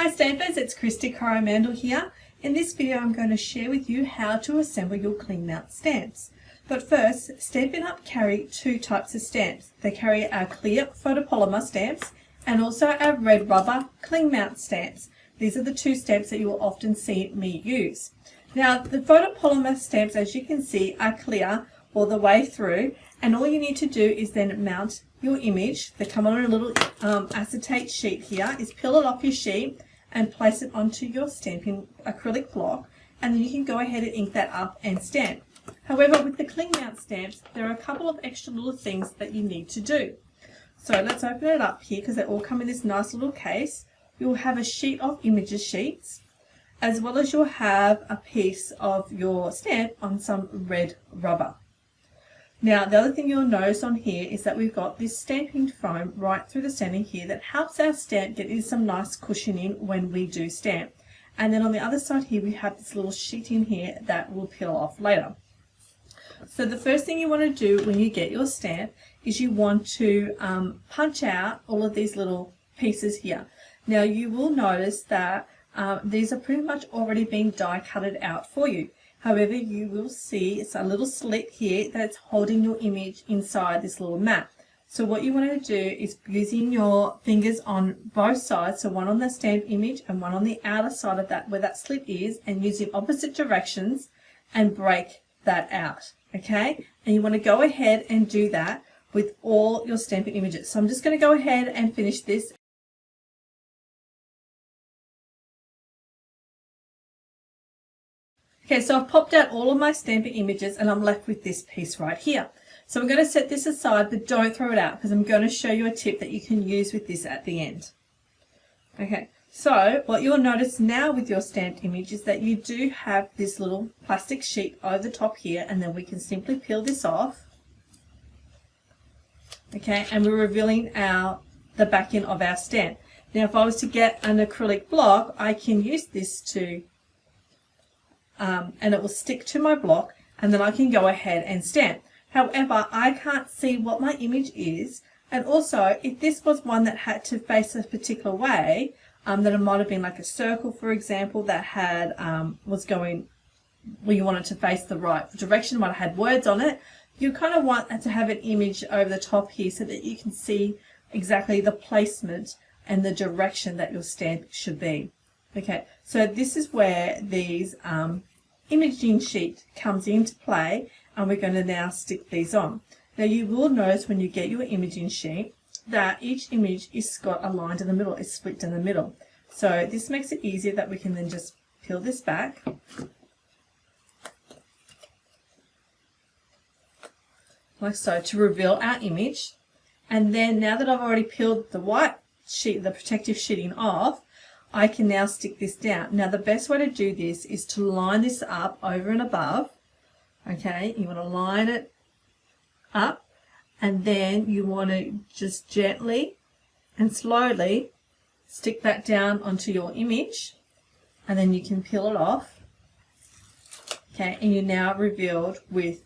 Hi Stampers, it's Kristy Coromandel here. In this video I'm going to share with you how to assemble your cling mount stamps. But first, Stampin' Up! Carry two types of stamps. They carry our clear photopolymer stamps and also our red rubber cling mount stamps. These are the two stamps that you will often see me use. Now the photopolymer stamps, as you can see, are clear all the way through, and all you need to do is then mount your image. They come on a little acetate sheet here, is peel it off your sheet and place it onto your stamping acrylic block, and then you can go ahead and ink that up and stamp. However, with the cling mount stamps, there are a couple of extra little things that you need to do. So let's open it up here because they all come in this nice little case. You'll have a sheet of images sheets, as well as you'll have a piece of your stamp on some red rubber. Now the other thing you'll notice on here is that we've got this stamping foam right through the centre here that helps our stamp get in some nice cushioning when we do stamp. And then on the other side here we have this little sheet in here that will peel off later. So the first thing you want to do when you get your stamp is you want to punch out all of these little pieces here. Now you will notice that these are pretty much already been die cutted out for you. However, you will see it's a little slit here that's holding your image inside this little mat. So what you want to do is using your fingers on both sides, so one on the stamp image and one on the outer side of that where that slit is, and using opposite directions and break that out, okay? And you want to go ahead and do that with all your stamping images. So I'm just going to go ahead and finish this. Okay, so I've popped out all of my stamping images and I'm left with this piece right here. So I'm going to set this aside, but don't throw it out because I'm going to show you a tip that you can use with this at the end. Okay, so what you'll notice now with your stamped image is that you do have this little plastic sheet over the top here, and then we can simply peel this off. Okay, and we're revealing the back end of our stamp. Now if I was to get an acrylic block, I can use this to and it will stick to my block, and then I can go ahead and stamp. However, I can't see what my image is, and also if this was one that had to face a particular way, that it might have been like a circle, for example, that had was going where you wanted to face the right direction, might have had words on it, you kind of want to have an image over the top here so that you can see exactly the placement and the direction that your stamp should be. Okay, so this is where these imaging sheet comes into play, and we're going to now stick these on. Now you will notice when you get your imaging sheet that each image is got a line in the middle, it's split in the middle. So this makes it easier that we can then just peel this back. Like so, to reveal our image. And then now that I've already peeled the white sheet, the protective sheeting off, I can now stick this down. Now the best way to do this is to line this up over and above. Okay, you want to line it up, and then you want to just gently and slowly stick that down onto your image, and then you can peel it off. Okay, and you're now revealed with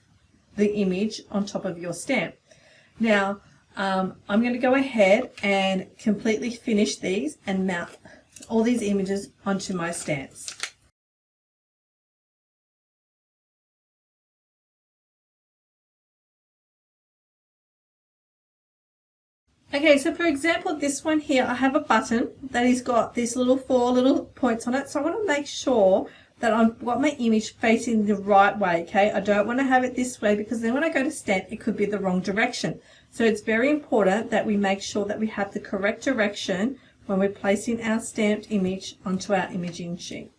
the image on top of your stamp. Now I'm going to go ahead and completely finish these and mount all these images onto my stamps. Okay, so for example, this one here, I have a button that has got these four little points on it. So I want to make sure that I've got my image facing the right way, okay? I don't want to have it this way because then when I go to stamp, it could be the wrong direction. So it's very important that we make sure that we have the correct direction when we're placing our stamped image onto our imaging sheet.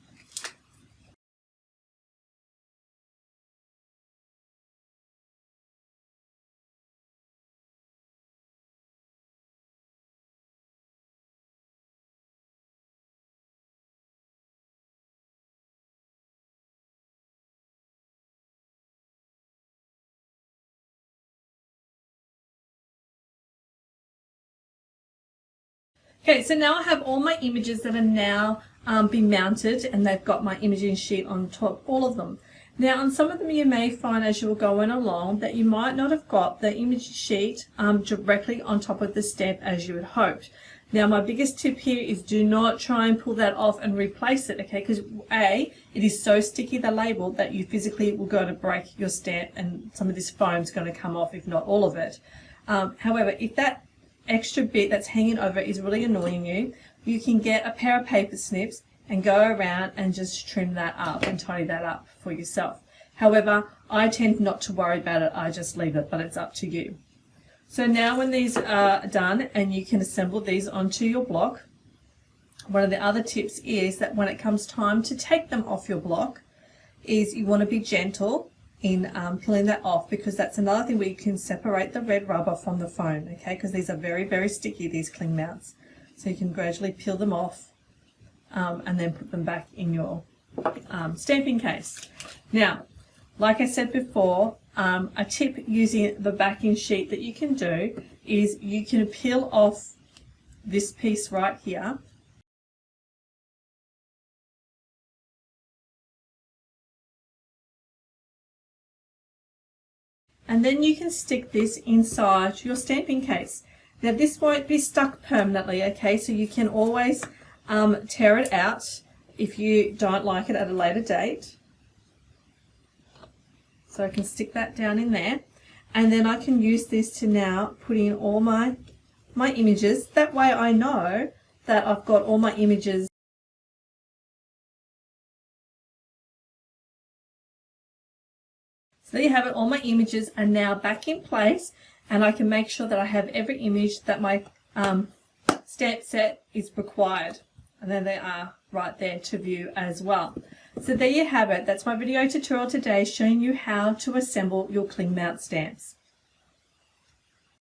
Okay, so now I have all my images that are now been mounted, and they've got my imaging sheet on top, all of them. Now on some of them you may find as you're going along that you might not have got the image sheet directly on top of the stamp as you had hoped. Now my biggest tip here is do not try and pull that off and replace it, okay, because A, it is so sticky, the label, that you physically will go to break your stamp and some of this foam is going to come off, if not all of it. However, if that extra bit that's hanging over is really annoying you, you can get a pair of paper snips and go around and just trim that up and tidy that up for yourself. However, I tend not to worry about it, I just leave it, but it's up to you. So now when these are done and you can assemble these onto your block, one of the other tips is that when it comes time to take them off your block, is you want to be gentle in peeling that off, because that's another thing where you can separate the red rubber from the foam, okay, because these are very, very sticky, these cling mounts. So you can gradually peel them off and then put them back in your stamping case. Now, like I said before, a tip using the backing sheet that you can do is you can peel off this piece right here. And then you can stick this inside your stamping case. Now this won't be stuck permanently, okay, so you can always tear it out if you don't like it at a later date. So I can stick that down in there, and then I can use this to now put in all my images. That way I know that I've got all my images. So there you have it, all my images are now back in place, and I can make sure that I have every image that my stamp set is required. And then they are right there to view as well. So there you have it. That's my video tutorial today showing you how to assemble your cling mount stamps.